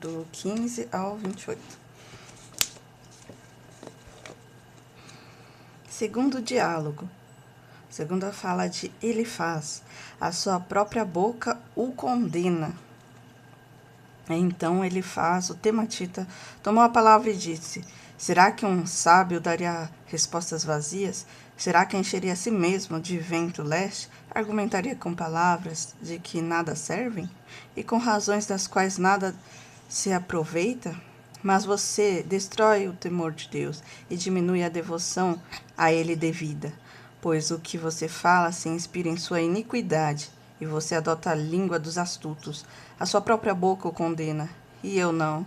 do 15 ao 28. Segundo diálogo. Segunda fala de Elifaz. A sua própria boca o condena. Então Elifaz, o tematita, tomou a palavra e disse: será que um sábio daria respostas vazias? Será que encheria a si mesmo de vento leste? Argumentaria com palavras de que nada servem? E com razões das quais nada se aproveita? Mas você destrói o temor de Deus e diminui a devoção a ele devida, pois o que você fala se inspira em sua iniquidade, e você adota a língua dos astutos. A sua própria boca o condena, e eu não.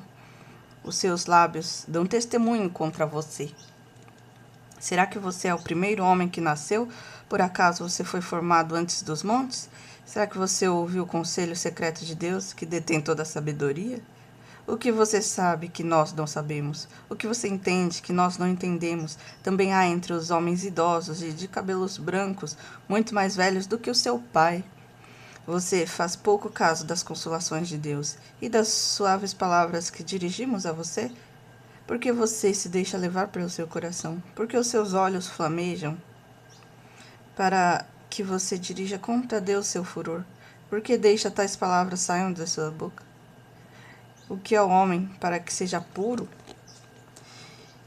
Os seus lábios dão testemunho contra você. Será que você é o primeiro homem que nasceu? Por acaso você foi formado antes dos montes? Será que você ouviu o conselho secreto de Deus, que detém toda a sabedoria? O que você sabe que nós não sabemos? O que você entende que nós não entendemos? Também há entre os homens idosos e de cabelos brancos, muito mais velhos do que o seu pai. Você faz pouco caso das consolações de Deus e das suaves palavras que dirigimos a você? Por que você se deixa levar pelo seu coração? Por que os seus olhos flamejam para que você dirija contra Deus seu furor? Por que deixa tais palavras saiam da sua boca? O que é o homem para que seja puro?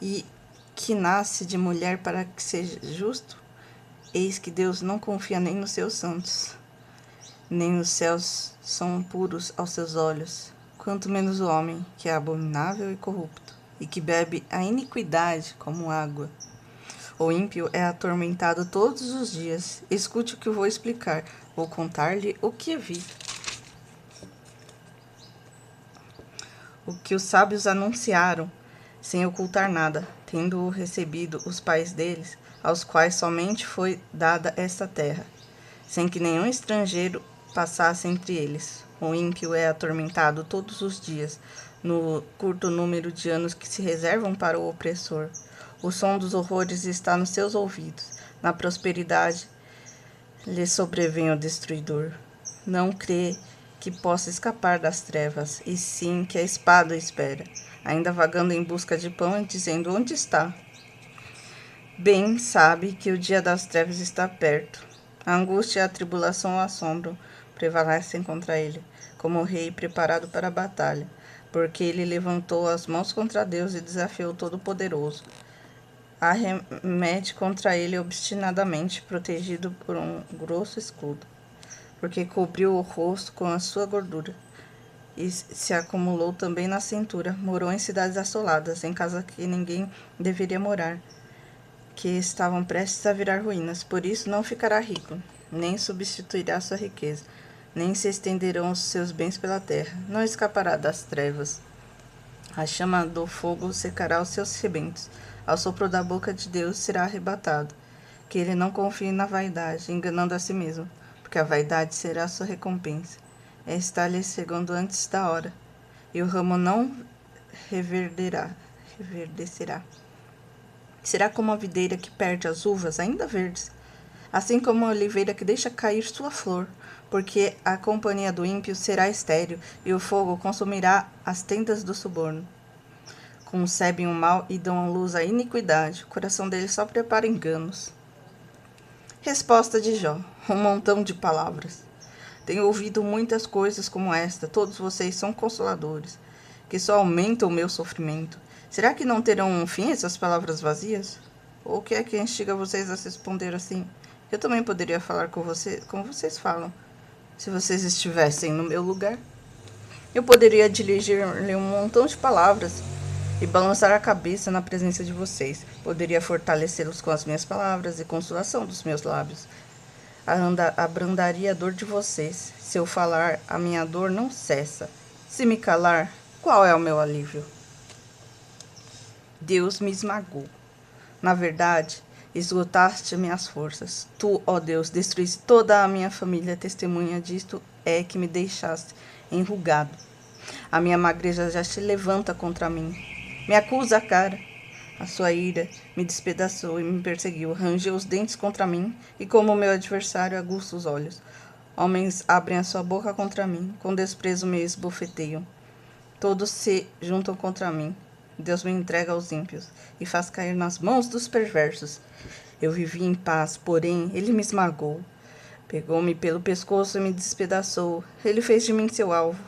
E que nasce de mulher para que seja justo? Eis que Deus não confia nem nos seus santos, nem os céus são puros aos seus olhos, quanto menos o homem, que é abominável e corrupto, e que bebe a iniquidade como água. O ímpio é atormentado todos os dias. Escute o que eu vou explicar. Vou contar-lhe o que vi. O que os sábios anunciaram, sem ocultar nada, tendo recebido os pais deles, aos quais somente foi dada esta terra, sem que nenhum estrangeiro passasse entre eles. O ímpio é atormentado todos os dias, no curto número de anos que se reservam para o opressor. O som dos horrores está nos seus ouvidos. Na prosperidade lhe sobrevém o destruidor. Não crê que possa escapar das trevas, e sim que a espada o espera, ainda vagando em busca de pão e dizendo: onde está? Bem sabe que o dia das trevas está perto. A angústia e a tribulação o assombram, prevalecem contra ele, como o rei preparado para a batalha, porque ele levantou as mãos contra Deus e desafiou o Todo-Poderoso. Arremete contra ele obstinadamente, protegido por um grosso escudo, porque cobriu o rosto com a sua gordura, e se acumulou também na cintura. Morou em cidades assoladas, em casa que ninguém deveria morar, que estavam prestes a virar ruínas. Por isso não ficará rico, nem substituirá sua riqueza, nem se estenderão os seus bens pela terra. Não escapará das trevas. A chama do fogo secará os seus rebentos. Ao sopro da boca de Deus será arrebatado. Que ele não confie na vaidade, enganando a si mesmo, porque a vaidade será sua recompensa. Está-lhe chegando antes da hora, e o ramo não reverdecerá. Será como a videira que perde as uvas ainda verdes, assim como a oliveira que deixa cair sua flor, porque a companhia do ímpio será estéril, e o fogo consumirá as tendas do suborno. Concebem o mal e dão à luz a iniquidade, o coração deles só prepara enganos. Resposta de Jó, um montão de palavras. Tenho ouvido muitas coisas como esta, todos vocês são consoladores, que só aumentam o meu sofrimento. Será que não terão um fim essas palavras vazias? Ou o que é que instiga vocês a se responder assim? Eu também poderia falar com você, como vocês falam, se vocês estivessem no meu lugar. Eu poderia dirigir-lhe um montão de palavras e balançar a cabeça na presença de vocês. Poderia fortalecê-los com as minhas palavras e consolação dos meus lábios. Abrandaria a dor de vocês. Se eu falar, a minha dor não cessa. Se me calar, qual é o meu alívio? Deus me esmagou. Na verdade, esgotaste minhas forças. Tu, ó Deus, destruíste toda a minha família. Testemunha disto é que me deixaste enrugado. A minha magreza já se levanta contra mim. Me acusa a cara. A sua ira me despedaçou e me perseguiu. Rangeu os dentes contra mim, e como meu adversário aguça os olhos. Homens abrem a sua boca contra mim, com desprezo me esbofeteiam. Todos se juntam contra mim. Deus me entrega aos ímpios e faz cair nas mãos dos perversos. Eu vivi em paz, porém ele me esmagou. Pegou-me pelo pescoço e me despedaçou. Ele fez de mim seu alvo.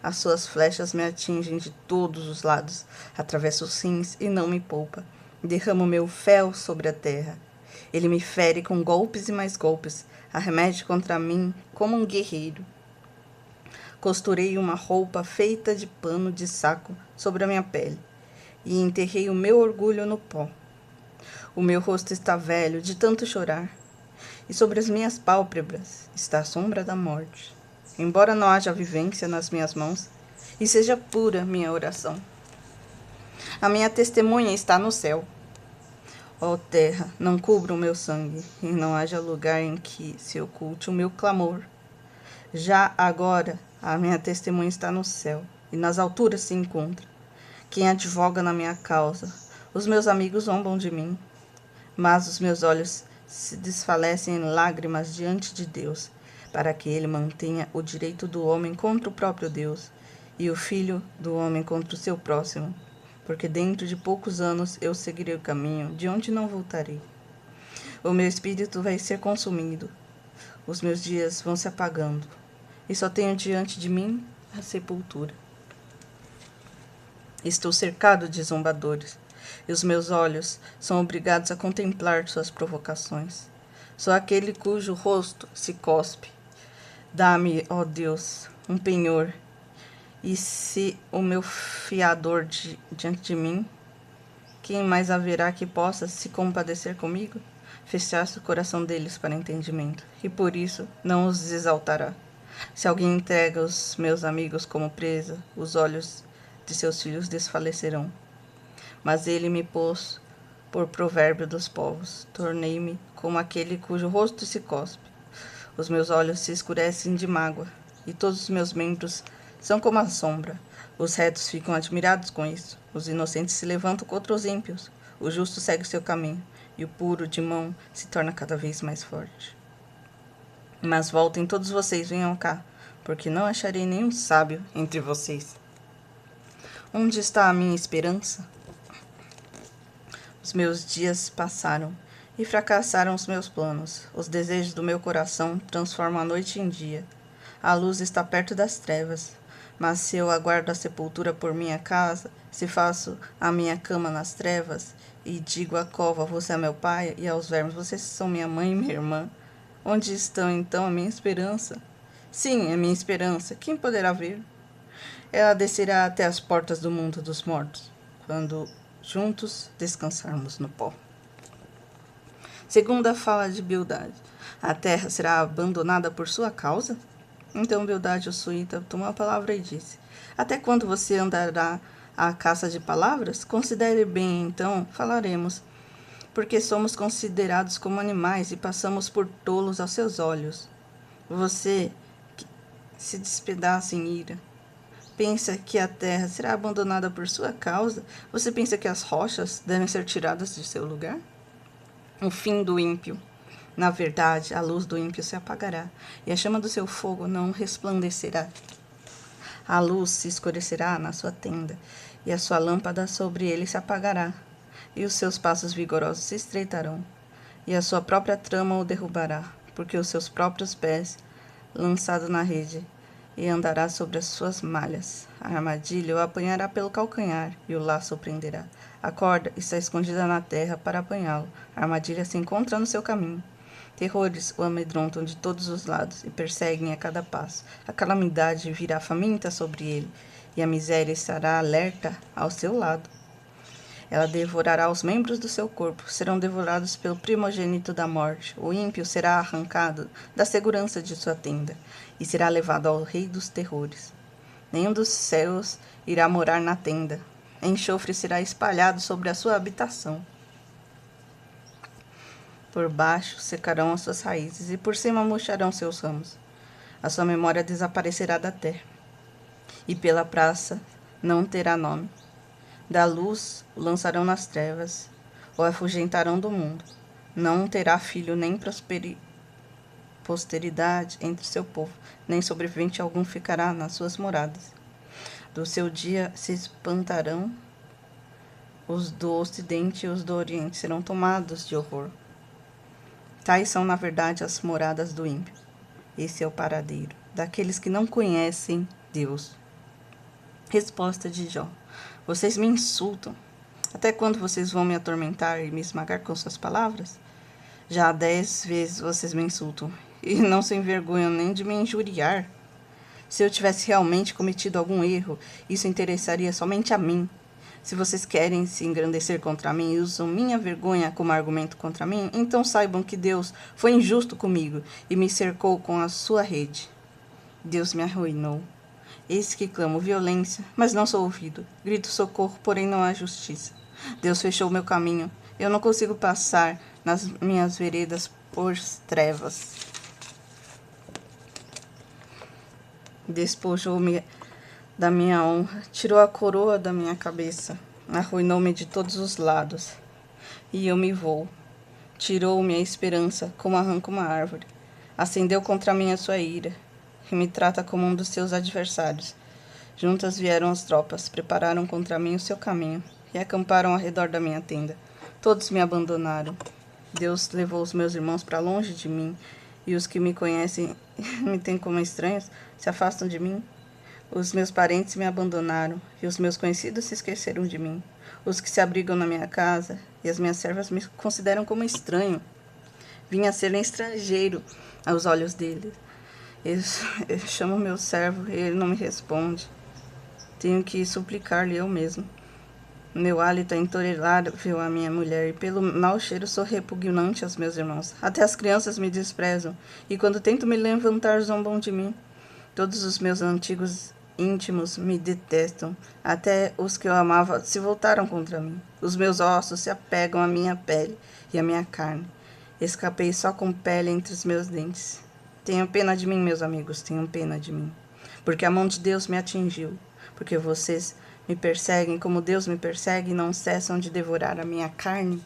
As suas flechas me atingem de todos os lados. Atravessa os rins e não me poupa. Derrama o meu fel sobre a terra. Ele me fere com golpes e mais golpes. Arremete contra mim como um guerreiro. Costurei uma roupa feita de pano de saco sobre a minha pele e enterrei o meu orgulho no pó. O meu rosto está velho de tanto chorar, e sobre as minhas pálpebras está a sombra da morte. Embora não haja vivência nas minhas mãos, e seja pura minha oração, a minha testemunha está no céu. Ó terra, não cubra o meu sangue, e não haja lugar em que se oculte o meu clamor. Já agora a minha testemunha está no céu, e nas alturas se encontra quem advoga na minha causa. Os meus amigos zombam de mim, mas os meus olhos se desfalecem em lágrimas diante de Deus, para que ele mantenha o direito do homem contra o próprio Deus, e o filho do homem contra o seu próximo, porque dentro de poucos anos eu seguirei o caminho de onde não voltarei. O meu espírito vai ser consumido, os meus dias vão se apagando, e só tenho diante de mim a sepultura. Estou cercado de zombadores, e os meus olhos são obrigados a contemplar suas provocações. Sou aquele cujo rosto se cospe. Dá-me, ó Deus, um penhor, e se o meu fiador diante de mim, quem mais haverá que possa se compadecer comigo? Fechaste o coração deles para entendimento, e por isso não os exaltará. Se alguém entrega os meus amigos como presa, os olhos de seus filhos desfalecerão. Mas ele me pôs por provérbio dos povos. Tornei-me como aquele cujo rosto se cospe. Os meus olhos se escurecem de mágoa, e todos os meus membros são como a sombra. Os retos ficam admirados com isso. Os inocentes se levantam contra os ímpios. O justo segue o seu caminho, e o puro de mão se torna cada vez mais forte. Mas voltem todos vocês, venham cá, porque não acharei nenhum sábio entre vocês. Onde está a minha esperança? Os meus dias passaram, e fracassaram os meus planos. Os desejos do meu coração transformam a noite em dia. A luz está perto das trevas. Mas se eu aguardo a sepultura por minha casa, se faço a minha cama nas trevas, e digo à cova, você é meu pai, e aos vermes, vocês são minha mãe e minha irmã, onde estão então a minha esperança? Sim, a minha esperança. Quem poderá ver? Ela descerá até as portas do mundo dos mortos, quando juntos descansarmos no pó. Segunda fala de Bildade. A terra será abandonada por sua causa? Então Bildade, o suíta, tomou a palavra e disse: até quando você andará à caça de palavras? Considere bem, então falaremos. Porque somos considerados como animais e passamos por tolos aos seus olhos. Você que se despedaça em ira. Pensa que a terra será abandonada por sua causa? Você pensa que as rochas devem ser tiradas de seu lugar? O fim do ímpio. Na verdade, a luz do ímpio se apagará, e a chama do seu fogo não resplandecerá. A luz se escurecerá na sua tenda, e a sua lâmpada sobre ele se apagará, e os seus passos vigorosos se estreitarão, e a sua própria trama o derrubará, porque os seus próprios pés, lançado na rede, e andará sobre as suas malhas. A armadilha o apanhará pelo calcanhar, e o laço o prenderá. A corda está escondida na terra para apanhá-lo. A armadilha se encontra no seu caminho. Terrores o amedrontam de todos os lados e perseguem a cada passo. A calamidade virá faminta sobre ele, e a miséria estará alerta ao seu lado. Ela devorará os membros do seu corpo, serão devorados pelo primogênito da morte. O ímpio será arrancado da segurança de sua tenda, e será levado ao rei dos terrores. Nenhum dos céus irá morar na tenda. Enxofre será espalhado sobre a sua habitação. Por baixo secarão as suas raízes, e por cima murcharão seus ramos. A sua memória desaparecerá da terra, e pela praça não terá nome. Da luz o lançarão nas trevas, o afugentarão do mundo. Não terá filho nem posteridade entre seu povo, nem sobrevivente algum ficará nas suas moradas. Do seu dia se espantarão os do ocidente e os do oriente serão tomados de horror. Tais são, na verdade, as moradas do ímpio. Esse é o paradeiro daqueles que não conhecem Deus. Resposta de Jó. Vocês me insultam. Até quando vocês vão me atormentar e me esmagar com suas palavras? Já 10 vezes vocês me insultam e não se envergonham nem de me injuriar. Se eu tivesse realmente cometido algum erro, isso interessaria somente a mim. Se vocês querem se engrandecer contra mim e usam minha vergonha como argumento contra mim, então saibam que Deus foi injusto comigo e me cercou com a sua rede. Deus me arruinou. Eis que clamo violência, mas não sou ouvido. Grito socorro, porém não há justiça. Deus fechou meu caminho. Eu não consigo passar nas minhas veredas por trevas. Despojou-me da minha honra, tirou a coroa da minha cabeça, arruinou-me de todos os lados, e eu me vou. Tirou-me a esperança, como arranca uma árvore. Acendeu contra mim a sua ira, e me trata como um dos seus adversários. Juntas vieram as tropas, prepararam contra mim o seu caminho, e acamparam ao redor da minha tenda. Todos me abandonaram. Deus levou os meus irmãos para longe de mim, e os que me conhecem me têm como estranhos, se afastam de mim. Os meus parentes me abandonaram, e os meus conhecidos se esqueceram de mim. Os que se abrigam na minha casa, e as minhas servas me consideram como estranho. Vim a ser um estrangeiro aos olhos deles. Eu chamo meu servo, e ele não me responde. Tenho que suplicar-lhe eu mesmo. Meu hálito é intolerável à minha mulher, e pelo mau cheiro sou repugnante aos meus irmãos. Até as crianças me desprezam, e quando tento me levantar, zombam de mim. Todos os meus antigos íntimos me detestam, até os que eu amava se voltaram contra mim. Os meus ossos se apegam à minha pele e à minha carne. Escapei só com pele entre os meus dentes. Tenham pena de mim, meus amigos, tenham pena de mim. Porque a mão de Deus me atingiu. Porque vocês me perseguem como Deus me persegue e não cessam de devorar a minha carne.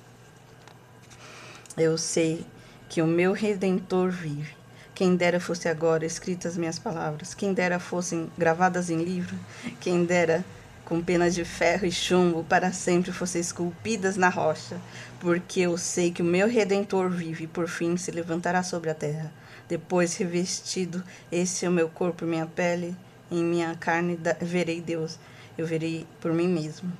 Eu sei que o meu Redentor vive. Quem dera fosse agora escritas minhas palavras, quem dera fossem gravadas em livro, quem dera com penas de ferro e chumbo para sempre fossem esculpidas na rocha, porque eu sei que o meu Redentor vive e por fim se levantará sobre a terra. Depois, revestido esse é o meu corpo e minha pele, em minha carne verei Deus, eu verei por mim mesmo.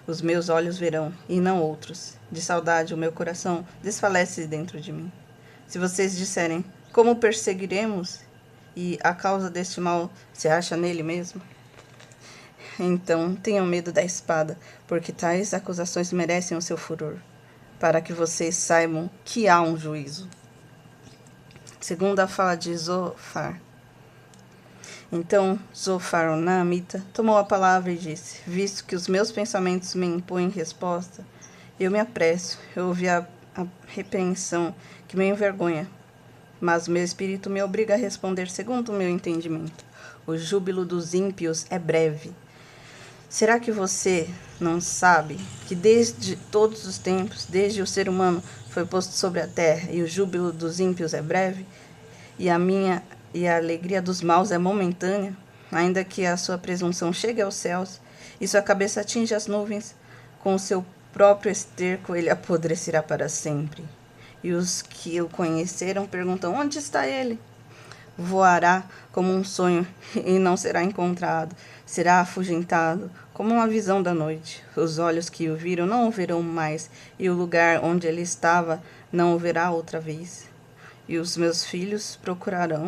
Os meus olhos verão, e não outros. De saudade, o meu coração desfalece dentro de mim. Se vocês disserem, como perseguiremos? E a causa deste mal se acha nele mesmo? Então, tenham medo da espada, porque tais acusações merecem o seu furor, para que vocês saibam que há um juízo. Segunda fala de Zofar. Então Zofar, o Naamita, tomou a palavra e disse, visto que os meus pensamentos me impõem resposta, eu me apresso, eu ouvi a repreensão que me envergonha, mas o meu espírito me obriga a responder segundo o meu entendimento. O júbilo dos ímpios é breve. Será que você não sabe que desde todos os tempos, desde o ser humano foi posto sobre a terra, e o júbilo dos ímpios é breve, e a alegria dos maus é momentânea, ainda que a sua presunção chegue aos céus, e sua cabeça atinja as nuvens, com o seu próprio esterco ele apodrecerá para sempre. E os que o conheceram perguntam, onde está ele? Voará como um sonho e não será encontrado. Será afugentado como uma visão da noite. Os olhos que o viram não o verão mais, e o lugar onde ele estava não o verá outra vez. E os seus filhos procurarão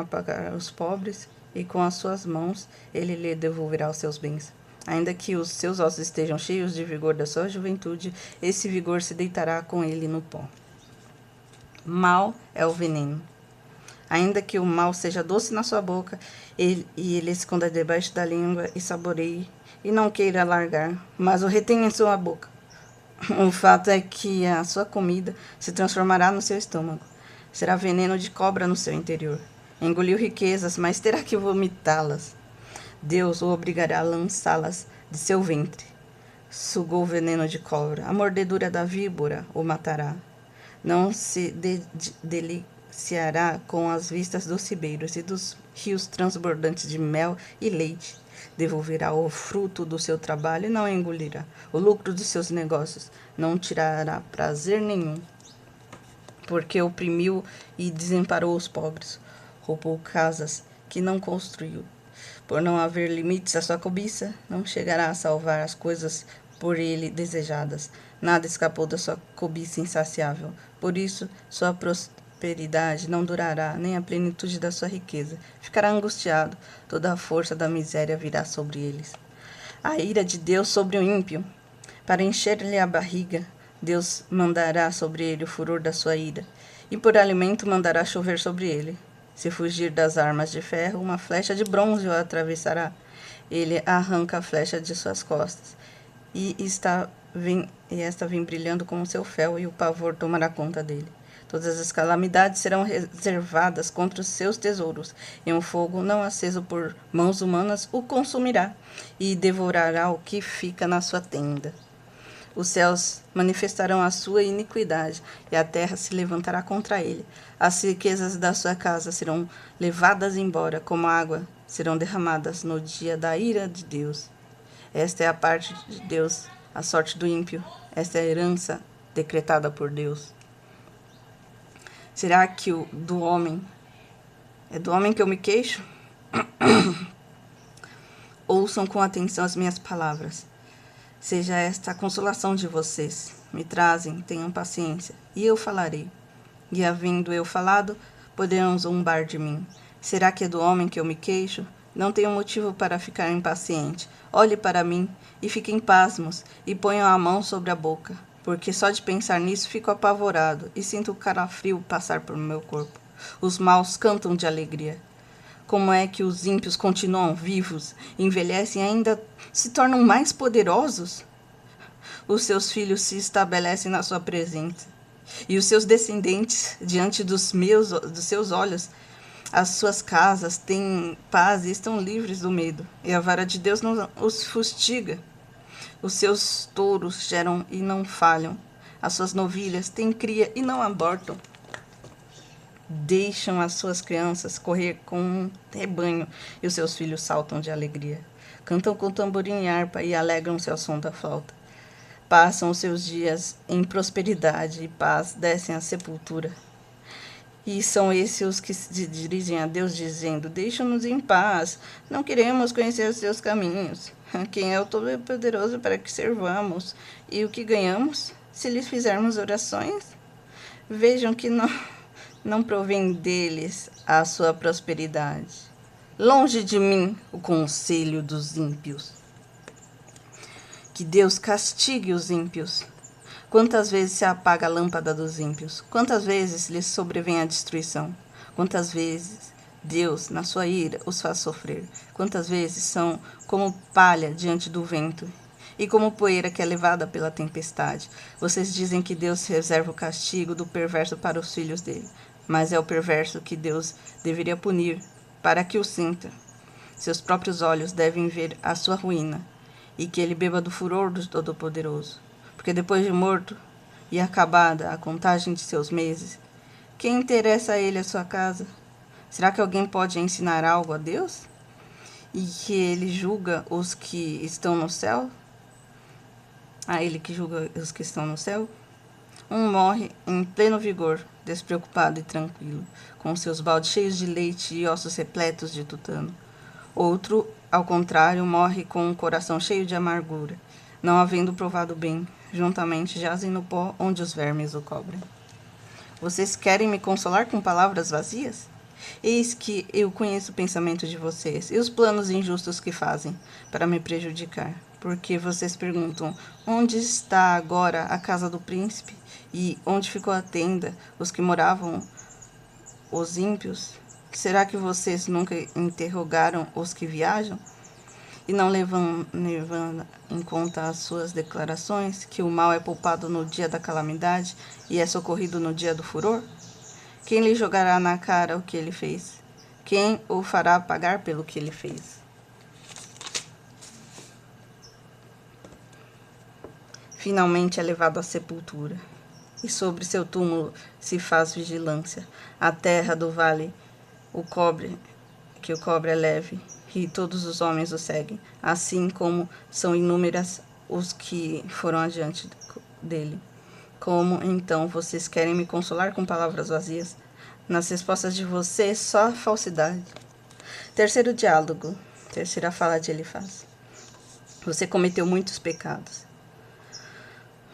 apagar os pobres, e com as suas mãos ele lhe devolverá os seus bens. Ainda que os seus ossos estejam cheios de vigor da sua juventude, esse vigor se deitará com ele no pó. Mal é o veneno. Ainda que o mal seja doce na sua boca, e ele esconda debaixo da língua e saboreie, e não queira largar, mas o retém em sua boca. O fato é que a sua comida se transformará no seu estômago. Será veneno de cobra no seu interior. Engoliu riquezas, mas terá que vomitá-las. Deus o obrigará a lançá-las de seu ventre. Sugou o veneno de cobra. A mordedura da víbora o matará. Não se deliciará com as vistas dos ribeiros e dos rios transbordantes de mel e leite. devolverá o fruto do seu trabalho e não engolirá. O lucro dos seus negócios não tirará prazer nenhum, porque oprimiu e desamparou os pobres, roubou casas que não construiu. Por não haver limites à sua cobiça, não chegará a salvar as coisas por ele desejadas. Nada escapou da sua cobiça insaciável. Por isso, sua prosperidade não durará, nem a plenitude da sua riqueza. Ficará angustiado, toda a força da miséria virá sobre eles. A ira de Deus sobre o ímpio. Para encher-lhe a barriga, Deus mandará sobre ele o furor da sua ira, e por alimento mandará chover sobre ele. Se fugir das armas de ferro, uma flecha de bronze o atravessará. Ele arranca a flecha de suas costas, e esta vem brilhando como seu fel, e o pavor tomará conta dele. Todas as calamidades serão reservadas contra os seus tesouros, e um fogo não aceso por mãos humanas o consumirá, e devorará o que fica na sua tenda. Os céus manifestarão a sua iniquidade, e a terra se levantará contra ele. As riquezas da sua casa serão levadas embora, como água serão derramadas no dia da ira de Deus. Esta é a parte de Deus, a sorte do ímpio. Esta é a herança decretada por Deus. Será que do homem que eu me queixo? Ouçam com atenção as minhas palavras. Seja esta a consolação de vocês. Me trazem, tenham paciência, e eu falarei. E havendo eu falado, poderão zombar de mim. Será que é do homem que eu me queixo? Não tenho motivo para ficar impaciente. Olhe para mim, e fiquem pasmos, e ponham a mão sobre a boca, porque só de pensar nisso fico apavorado, e sinto o calafrio passar por meu corpo. Os maus cantam de alegria. Como é que os ímpios continuam vivos, envelhecem e ainda se tornam mais poderosos? Os seus filhos se estabelecem na sua presença, e os seus descendentes diante dos seus olhos. As suas casas têm paz e estão livres do medo, e a vara de Deus não os fustiga. Os seus touros geram e não falham, as suas novilhas têm cria e não abortam. Deixam as suas crianças correr com um rebanho, e os seus filhos saltam de alegria. Cantam com tamborim e harpa e alegram-se ao som da flauta. Passam os seus dias em prosperidade e paz, descem à sepultura. E são esses os que se dirigem a Deus dizendo: deixa-nos em paz, não queremos conhecer os seus caminhos. Quem é o Todo-Poderoso para que servamos? E o que ganhamos se lhes fizermos orações? Vejam que não provém deles a sua prosperidade. Longe de mim o conselho dos ímpios. Que Deus castigue os ímpios. Quantas vezes se apaga a lâmpada dos ímpios? Quantas vezes lhes sobrevém a destruição? Quantas vezes Deus, na sua ira, os faz sofrer? Quantas vezes são como palha diante do vento e como poeira que é levada pela tempestade? Vocês dizem que Deus reserva o castigo do perverso para os filhos dele, mas é o perverso que Deus deveria punir para que o sinta. Seus próprios olhos devem ver a sua ruína e que ele beba do furor do Todo-Poderoso. Porque depois de morto e acabada a contagem de seus meses, quem interessa a ele a sua casa? Será que alguém pode ensinar algo a Deus? E que ele julga os que estão no céu? A ele que julga os que estão no céu? Um morre em pleno vigor, despreocupado e tranquilo, com seus baldes cheios de leite e ossos repletos de tutano. Outro, ao contrário, morre com um coração cheio de amargura, não havendo provado bem, juntamente jazem no pó onde os vermes o cobrem. Vocês querem me consolar com palavras vazias? Eis que eu conheço o pensamento de vocês e os planos injustos que fazem para me prejudicar. Porque vocês perguntam: onde está agora a casa do príncipe? E onde ficou a tenda, os que moravam os ímpios? Será que vocês nunca interrogaram os que viajam? E não levam em conta as suas declarações, que o mal é poupado no dia da calamidade e é socorrido no dia do furor? Quem lhe jogará na cara o que ele fez? Quem o fará pagar pelo que ele fez? Finalmente é levado à sepultura, e sobre seu túmulo se faz vigilância. A terra do vale o cobre é leve, e todos os homens o seguem, assim como são inúmeras os que foram adiante dele. Como, então, vocês querem me consolar com palavras vazias? Nas respostas de vocês, só falsidade. Terceiro diálogo, terceira fala de Elifaz. Você cometeu muitos pecados.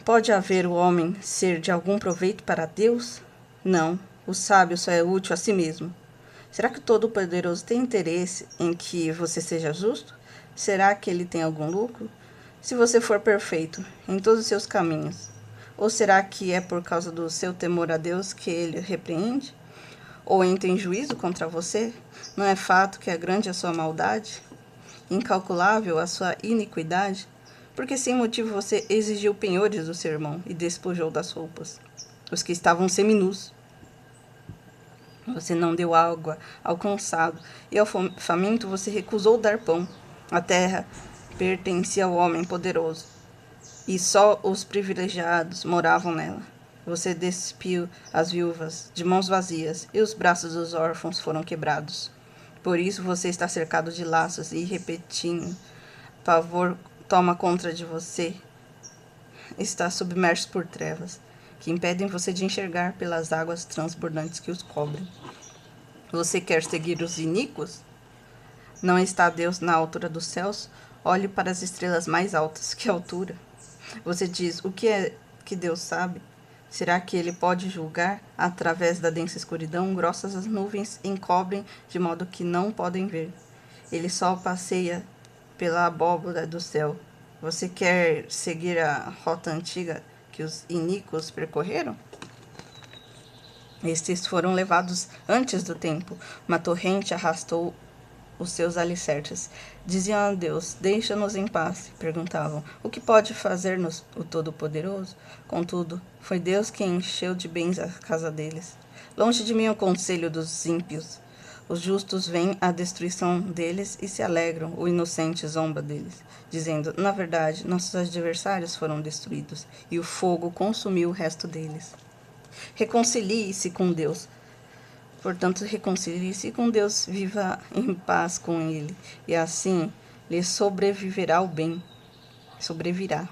Pode haver o homem ser de algum proveito para Deus? Não, o sábio só é útil a si mesmo. Será que o Todo-Poderoso tem interesse em que você seja justo? Será que ele tem algum lucro? Se você for perfeito em todos os seus caminhos, ou será que é por causa do seu temor a Deus que ele repreende? Ou entra em juízo contra você? Não é fato que é grande a sua maldade? Incalculável a sua iniquidade? Porque sem motivo você exigiu penhores do seu irmão e despojou das roupas os que estavam seminus. Você não deu água ao cansado, e ao faminto você recusou dar pão. A terra pertencia ao homem poderoso, e só os privilegiados moravam nela. Você despiu as viúvas de mãos vazias, e os braços dos órfãos foram quebrados. Por isso você está cercado de laços, e repetindo, pavor toma conta de você. Está submerso por trevas, que impedem você de enxergar pelas águas transbordantes que os cobrem. Você quer seguir os iníquos? Não está Deus na altura dos céus? Olhe para as estrelas mais altas. Que altura! Você diz, o que é que Deus sabe? Será que ele pode julgar? Através da densa escuridão, grossas as nuvens encobrem de modo que não podem ver. Ele só passeia pela abóbora do céu. Você quer seguir a rota antiga que os iníquos percorreram? Estes foram levados antes do tempo. Uma torrente arrastou os seus alicerces. Diziam a Deus, deixa-nos em paz. Perguntavam, o que pode fazer-nos o Todo-Poderoso? Contudo, foi Deus quem encheu de bens a casa deles. Longe de mim o conselho dos ímpios. Os justos veem a destruição deles e se alegram, o inocente zomba deles, dizendo, na verdade, nossos adversários foram destruídos, e o fogo consumiu o resto deles. Reconcilie-se com Deus. Portanto, reconcilie-se com Deus, viva em paz com Ele, e assim lhe sobreviverá o bem. Sobrevirá.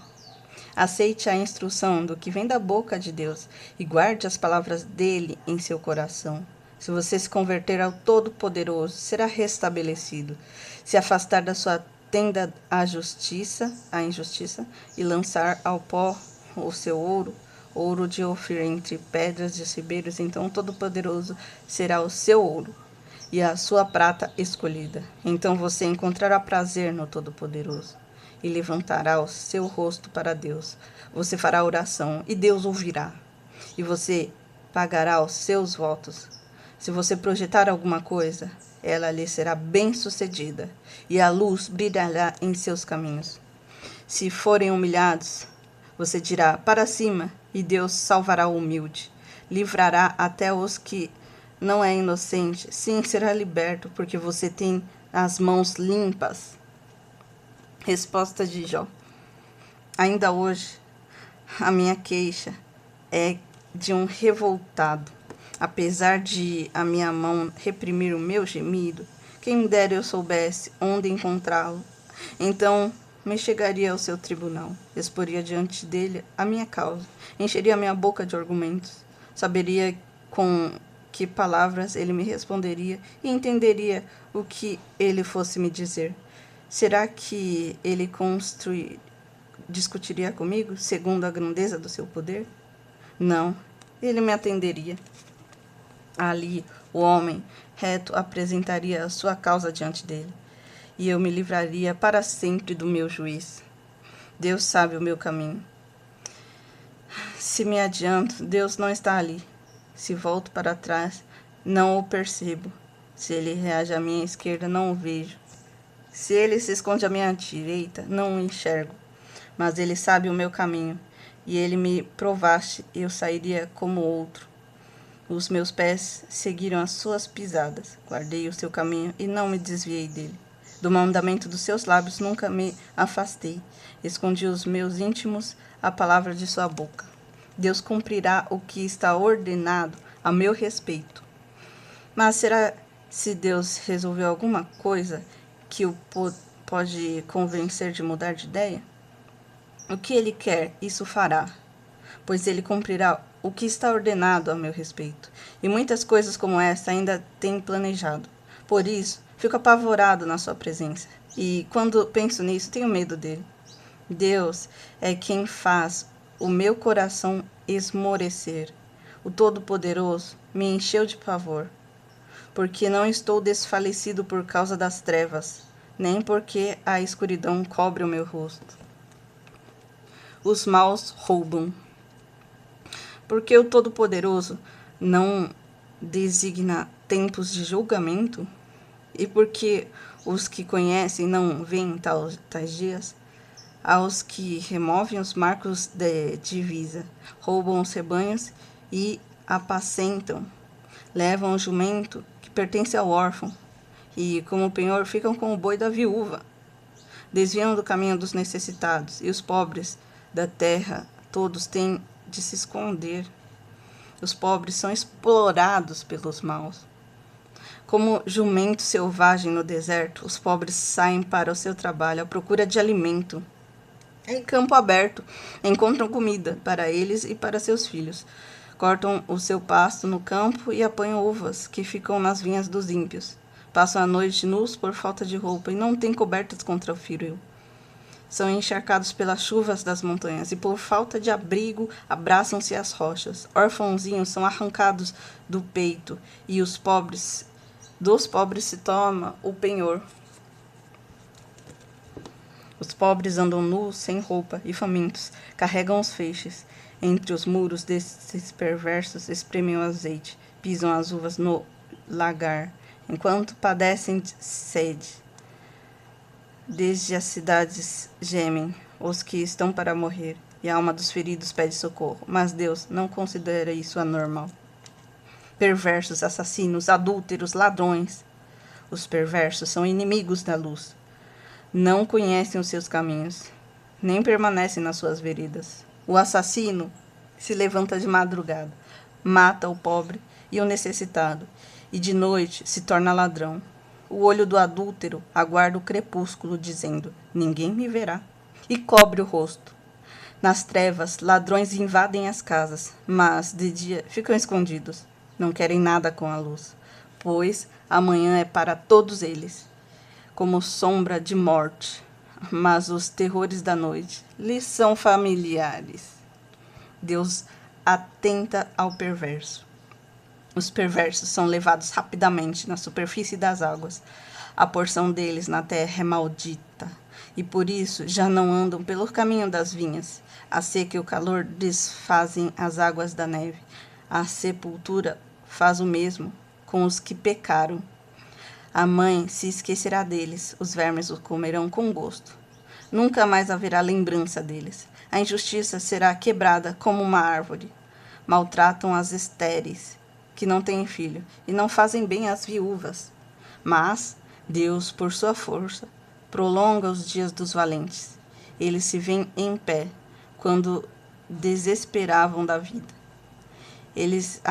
Aceite a instrução do que vem da boca de Deus e guarde as palavras dele em seu coração. Se você se converter ao Todo-Poderoso, será restabelecido. Se afastar da sua tenda a injustiça, e lançar ao pó o seu ouro de Ofir entre pedras de ribeiros, então o Todo-Poderoso será o seu ouro e a sua prata escolhida. Então você encontrará prazer no Todo-Poderoso e levantará o seu rosto para Deus. Você fará oração e Deus ouvirá, e você pagará os seus votos. Se você projetar alguma coisa, ela lhe será bem-sucedida, e a luz brilhará em seus caminhos. Se forem humilhados, você dirá, para cima, e Deus salvará o humilde. Livrará até os que não é inocente. Sim, será liberto, porque você tem as mãos limpas. Resposta de Jó. Ainda hoje, a minha queixa é de um revoltado. Apesar de a minha mão reprimir o meu gemido, quem me dera eu soubesse onde encontrá-lo. Então me chegaria ao seu tribunal, exporia diante dele a minha causa, encheria minha boca de argumentos, saberia com que palavras ele me responderia e entenderia o que ele fosse me dizer. Será que ele discutiria comigo segundo a grandeza do seu poder? Não, ele me atenderia. Ali, o homem reto apresentaria a sua causa diante dele, e eu me livraria para sempre do meu juiz. Deus sabe o meu caminho. Se me adianto, Deus não está ali. Se volto para trás, não o percebo. Se ele reage à minha esquerda, não o vejo. Se ele se esconde à minha direita, não o enxergo. Mas ele sabe o meu caminho, e ele me provaste, eu sairia como outro. Os meus pés seguiram as suas pisadas. Guardei o seu caminho e não me desviei dele. Do mandamento dos seus lábios nunca me afastei. Escondi os meus íntimos a palavra de sua boca. Deus cumprirá o que está ordenado a meu respeito. Mas será se Deus resolveu alguma coisa que pode convencer de mudar de ideia? O que ele quer, isso fará, pois ele cumprirá o que está ordenado a meu respeito. E muitas coisas como esta ainda tem planejado. Por isso, fico apavorado na sua presença. E quando penso nisso, tenho medo dele. Deus é quem faz o meu coração esmorecer. O Todo-Poderoso me encheu de pavor, porque não estou desfalecido por causa das trevas, nem porque a escuridão cobre o meu rosto. Os maus roubam. Porque o Todo-Poderoso não designa tempos de julgamento? E porque os que conhecem não veem tais dias? Aos que removem os marcos de divisa, roubam os rebanhos e apacentam, levam o jumento que pertence ao órfão, e como penhor ficam com o boi da viúva. Desviam do caminho dos necessitados, e os pobres da terra todos têm de se esconder. Os pobres são explorados pelos maus. Como jumento selvagem no deserto, os pobres saem para o seu trabalho à procura de alimento. Em campo aberto, encontram comida para eles e para seus filhos. Cortam o seu pasto no campo e apanham uvas que ficam nas vinhas dos ímpios. Passam a noite nus por falta de roupa e não têm cobertas contra o frio. São encharcados pelas chuvas das montanhas e por falta de abrigo abraçam-se às rochas. Orfãozinhos são arrancados do peito e dos pobres se toma o penhor. Os pobres andam nus, sem roupa e famintos, carregam os feixes. Entre os muros desses perversos espremem o azeite, pisam as uvas no lagar, enquanto padecem de sede. Desde as cidades gemem os que estão para morrer, e a alma dos feridos pede socorro, mas Deus não considera isso anormal. Perversos, assassinos, adúlteros, ladrões. Os perversos são inimigos da luz. Não conhecem os seus caminhos, nem permanecem nas suas veredas. O assassino se levanta de madrugada, mata o pobre e o necessitado, e de noite se torna ladrão. O olho do adúltero aguarda o crepúsculo, dizendo: ninguém me verá, e cobre o rosto. Nas trevas, ladrões invadem as casas, mas de dia ficam escondidos. Não querem nada com a luz, pois amanhã é para todos eles como sombra de morte, mas os terrores da noite lhes são familiares. Deus atenta ao perverso. Os perversos são levados rapidamente na superfície das águas. A porção deles na terra é maldita, e por isso já não andam pelo caminho das vinhas. A seca e o calor desfazem as águas da neve. A sepultura faz o mesmo com os que pecaram. A mãe se esquecerá deles, os vermes os comerão com gosto. Nunca mais haverá lembrança deles. A injustiça será quebrada como uma árvore. Maltratam as estéreis, que não têm filho, e não fazem bem às viúvas. Mas Deus, por sua força, prolonga os dias dos valentes. Eles se veem em pé, quando desesperavam da vida. Eles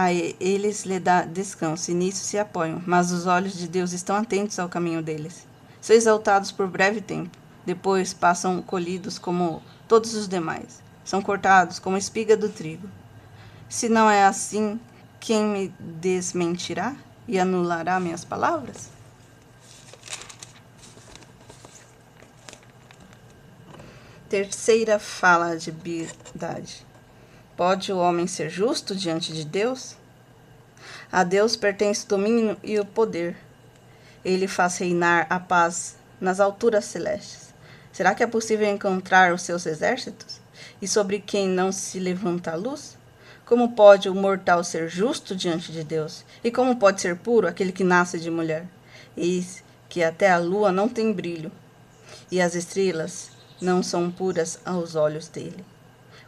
lhe dá descanso e nisso se apoiam, mas os olhos de Deus estão atentos ao caminho deles. São exaltados por breve tempo, depois passam colhidos como todos os demais. São cortados como a espiga do trigo. Se não é assim, quem me desmentirá e anulará minhas palavras? Terceira fala de Bildade. Pode o homem ser justo diante de Deus? A Deus pertence o domínio e o poder. Ele faz reinar a paz nas alturas celestes. Será que é possível encontrar os seus exércitos? E sobre quem não se levanta a luz? Como pode o mortal ser justo diante de Deus? E como pode ser puro aquele que nasce de mulher? Eis que até a lua não tem brilho, e as estrelas não são puras aos olhos dele.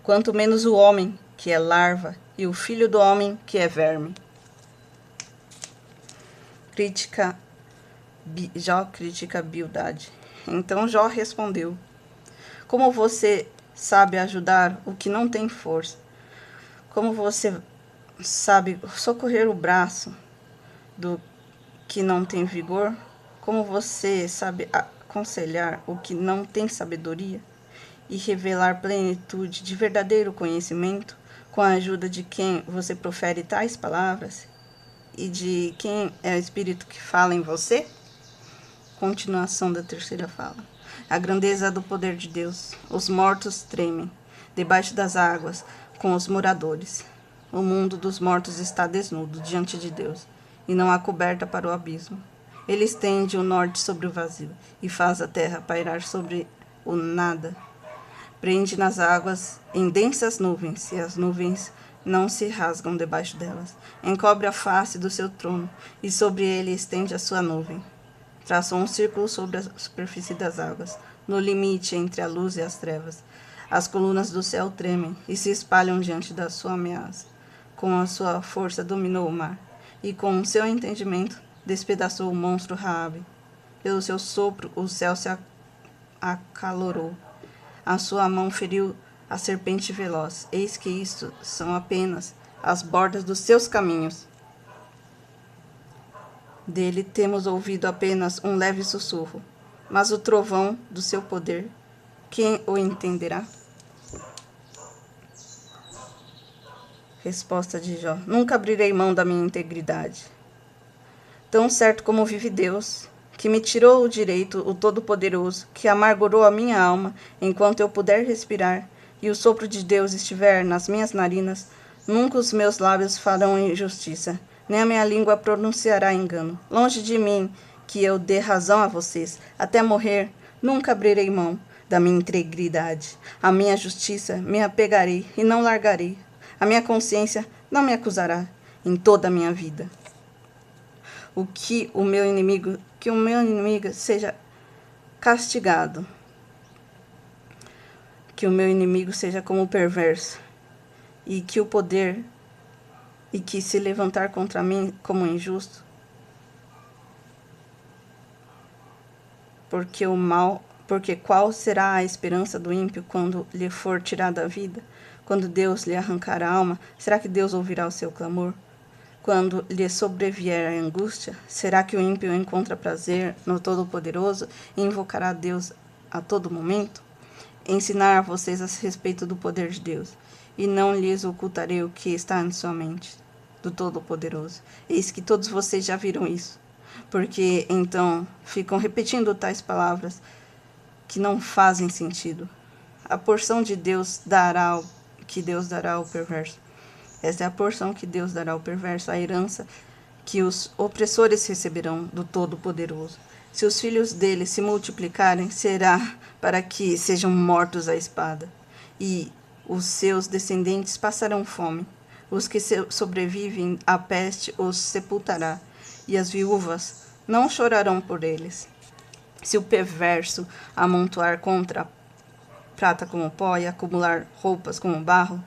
Quanto menos o homem, que é larva, e o filho do homem, que é verme. Jó critica Bildade. Então Jó respondeu: como você sabe ajudar o que não tem força? Como você sabe socorrer o braço do que não tem vigor? Como você sabe aconselhar o que não tem sabedoria e revelar plenitude de verdadeiro conhecimento com a ajuda de quem você profere tais palavras e de quem é o Espírito que fala em você? Continuação da terceira fala. A grandeza do poder de Deus. Os mortos tremem debaixo das águas com os moradores. O mundo dos mortos está desnudo diante de Deus, e não há coberta para o abismo. Ele estende o norte sobre o vazio, e faz a terra pairar sobre o nada. Prende nas águas em densas nuvens, e as nuvens não se rasgam debaixo delas. Encobre a face do seu trono, e sobre ele estende a sua nuvem. Traçou um círculo sobre a superfície das águas, no limite entre a luz e as trevas. As colunas do céu tremem e se espalham diante da sua ameaça. Com a sua força dominou o mar, e com o seu entendimento despedaçou o monstro Raabe. Pelo seu sopro o céu se acalorou. A sua mão feriu a serpente veloz. Eis que isto são apenas as bordas dos seus caminhos. Dele temos ouvido apenas um leve sussurro, mas o trovão do seu poder, quem o entenderá? Resposta de Jó: nunca abrirei mão da minha integridade. Tão certo como vive Deus, que me tirou o direito, o Todo-Poderoso, que amargurou a minha alma enquanto eu puder respirar, e o sopro de Deus estiver nas minhas narinas, nunca os meus lábios farão injustiça, nem a minha língua pronunciará engano. Longe de mim que eu dê razão a vocês. Até morrer, nunca abrirei mão da minha integridade. A minha justiça me apegarei e não largarei. A minha consciência não me acusará em toda a minha vida. Que o meu inimigo seja castigado. Que o meu inimigo seja como o perverso, e que o poder e que se levantar contra mim como injusto, porque qual será a esperança do ímpio quando lhe for tirada a vida? Quando Deus lhe arrancar a alma, será que Deus ouvirá o seu clamor? Quando lhe sobrevier a angústia, será que o ímpio encontra prazer no Todo-Poderoso e invocará Deus a todo momento? Ensinar a vocês a respeito do poder de Deus, e não lhes ocultarei o que está em sua mente, do Todo-Poderoso. Eis que todos vocês já viram isso, porque então ficam repetindo tais palavras que não fazem sentido. A porção de Deus que Deus dará ao perverso. Esta é a porção que Deus dará ao perverso, a herança que os opressores receberão do Todo-Poderoso. Se os filhos dele se multiplicarem, será para que sejam mortos à espada, e os seus descendentes passarão fome. Os que sobrevivem à peste os sepultará, e as viúvas não chorarão por eles. Se o perverso amontoar contra prata como pó e acumular roupas como barro,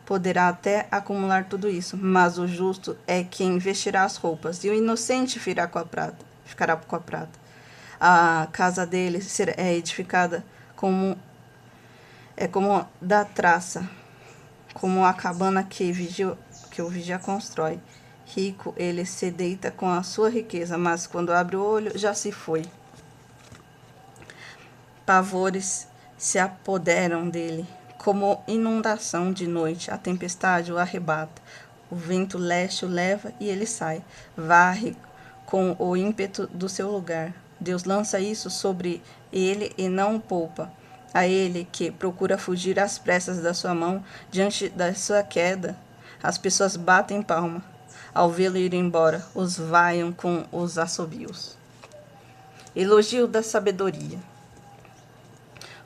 poderá até acumular tudo isso, mas o justo é quem vestirá as roupas, e o inocente ficará com a prata. A casa dele é edificada como da traça, como a cabana que o vigia constrói. Rico, ele se deita com a sua riqueza, mas quando abre o olho, já se foi. Pavores se apoderam dele, como inundação de noite. A tempestade o arrebata. O vento leste o leva e ele sai. Varre com o ímpeto do seu lugar. Deus lança isso sobre ele e não o poupa. A ele que procura fugir às pressas da sua mão, diante da sua queda, as pessoas batem palma. Ao vê-lo ir embora, os vaiam com os assobios. Elogio da sabedoria.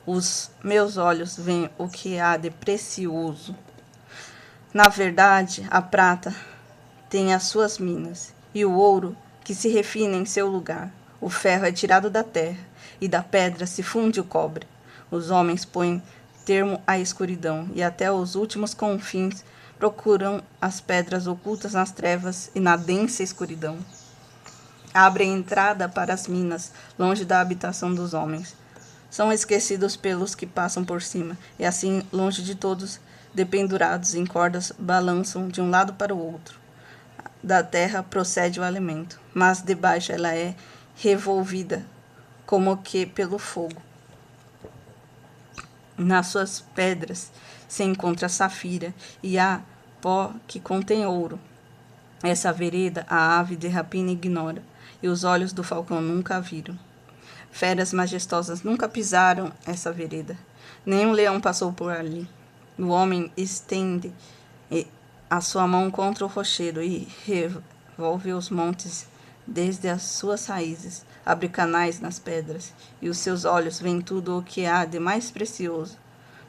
Os meus olhos veem o que há de precioso. Na verdade, a prata tem as suas minas, e o ouro que se refina em seu lugar. O ferro é tirado da terra, e da pedra se funde o cobre. Os homens põem termo à escuridão, e até os últimos confins procuram as pedras ocultas nas trevas e na densa escuridão. Abrem entrada para as minas, longe da habitação dos homens. São esquecidos pelos que passam por cima, e assim, longe de todos, dependurados em cordas, balançam de um lado para o outro. Da terra procede o alimento, mas debaixo ela é revolvida como que pelo fogo. Nas suas pedras se encontra safira, e há pó que contém ouro. Essa vereda a ave de rapina ignora, e os olhos do falcão nunca a viram. Feras majestosas nunca pisaram essa vereda, nem um leão passou por ali. O homem estende a sua mão contra o rochedo e revolve os montes desde as suas raízes, abre canais nas pedras, e os seus olhos veem tudo o que há de mais precioso.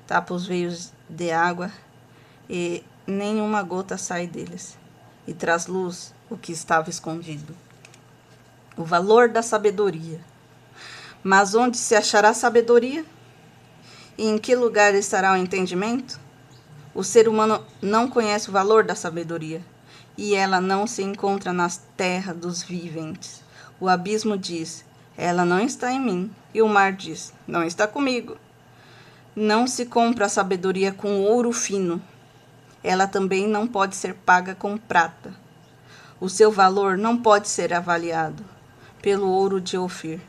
Tapa os veios de água, e nenhuma gota sai deles, e traz luz o que estava escondido. O valor da sabedoria. Mas onde se achará sabedoria? E em que lugar estará o entendimento? O ser humano não conhece o valor da sabedoria, e ela não se encontra na terra dos viventes. O abismo diz, ela não está em mim, e o mar diz, não está comigo. Não se compra a sabedoria com ouro fino, ela também não pode ser paga com prata. O seu valor não pode ser avaliado pelo ouro de Ofir,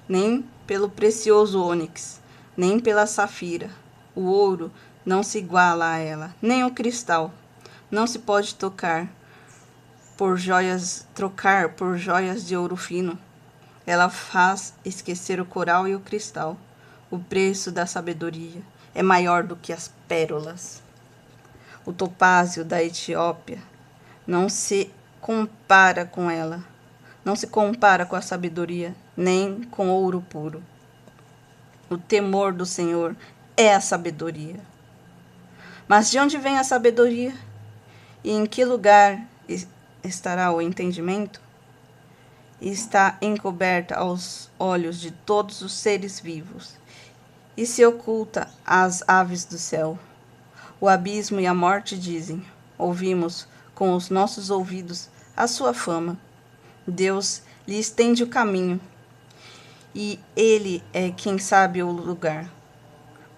nem pelo precioso ônix, nem pela safira. O ouro não se iguala a ela, nem o cristal. Não se pode trocar por joias de ouro fino. Ela faz esquecer o coral e o cristal. O preço da sabedoria é maior do que as pérolas. O topázio da Etiópia não se compara com ela. Não se compara com a sabedoria, nem com ouro puro. O temor do Senhor é a sabedoria. Mas de onde vem a sabedoria? E em que lugar estará o entendimento? Está encoberta aos olhos de todos os seres vivos, e se oculta às aves do céu. O abismo e a morte dizem, ouvimos com os nossos ouvidos a sua fama. Deus lhe estende o caminho, e ele é quem sabe o lugar,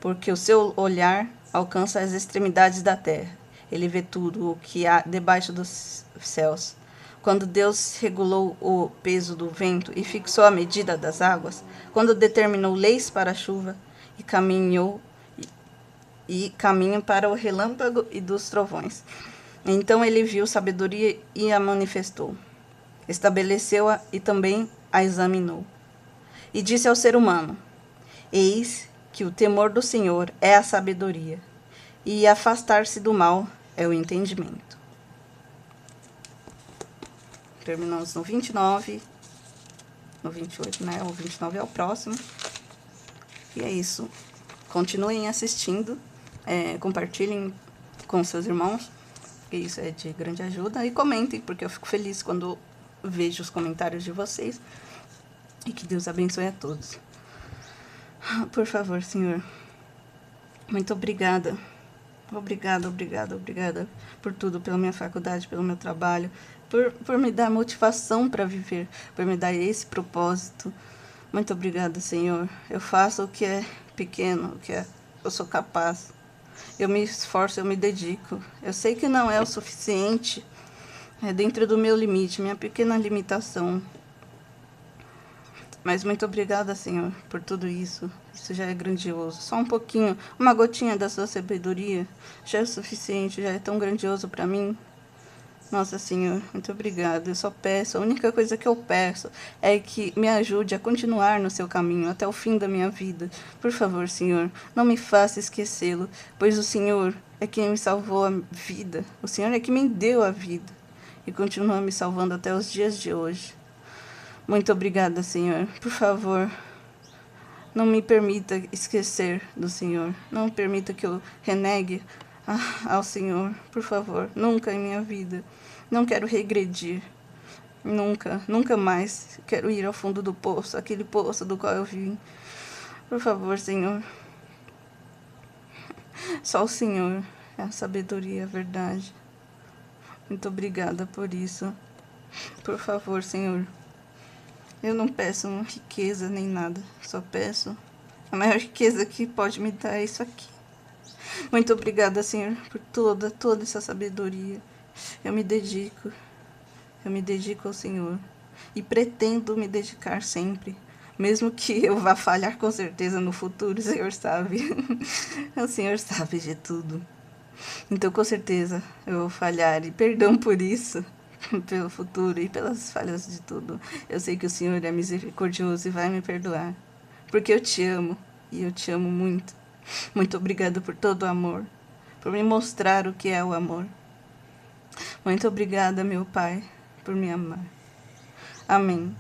porque o seu olhar alcança as extremidades da terra. Ele vê tudo o que há debaixo dos céus. Quando Deus regulou o peso do vento e fixou a medida das águas, quando determinou leis para a chuva e caminho para o relâmpago e dos trovões. Então ele viu sabedoria e a manifestou. Estabeleceu-a e também a examinou. E disse ao ser humano, eis que o temor do Senhor é a sabedoria, e afastar-se do mal é o entendimento. Terminamos no 29, no 28, né? O 29 é o próximo. E é isso. Continuem assistindo, compartilhem com seus irmãos, que isso é de grande ajuda, e comentem, porque eu fico feliz quando vejo os comentários de vocês, e que Deus abençoe a todos. Por favor, Senhor, muito obrigada. Obrigada por tudo, pela minha faculdade, pelo meu trabalho, por me dar motivação para viver, por me dar esse propósito. Muito obrigada, Senhor. Eu faço o que é pequeno, eu sou capaz. Eu me esforço, eu me dedico. Eu sei que não é o suficiente, é dentro do meu limite, minha pequena limitação. Mas muito obrigada, Senhor, por tudo isso. Isso já é grandioso. Só um pouquinho, uma gotinha da sua sabedoria já é o suficiente, já é tão grandioso para mim. Nossa, Senhor, muito obrigada. Eu só peço, a única coisa que eu peço é que me ajude a continuar no seu caminho até o fim da minha vida. Por favor, Senhor, não me faça esquecê-lo, pois o Senhor é quem me salvou a vida. O Senhor é quem me deu a vida e continua me salvando até os dias de hoje. Muito obrigada, Senhor. Por favor, não me permita esquecer do Senhor. Não permita que eu renegue ao Senhor. Por favor, nunca em minha vida. Não quero regredir. Nunca mais quero ir ao fundo do poço, aquele poço do qual eu vim. Por favor, Senhor. Só o Senhor é a sabedoria, a verdade. Muito obrigada por isso. Por favor, Senhor. Eu não peço riqueza nem nada, só peço a maior riqueza que pode me dar é isso aqui. Muito obrigada, Senhor, por toda essa sabedoria. Eu me dedico ao Senhor. e pretendo me dedicar sempre. Mesmo que eu vá falhar com certeza no futuro, o Senhor sabe. O Senhor sabe de tudo. Então, com certeza, eu vou falhar e perdão por isso, pelo futuro e pelas falhas de tudo. Eu sei que o Senhor é misericordioso e vai me perdoar, porque eu te amo e eu te amo muito. Muito obrigada por todo o amor, por me mostrar o que é o amor. Muito obrigada, meu Pai, por me amar. Amém.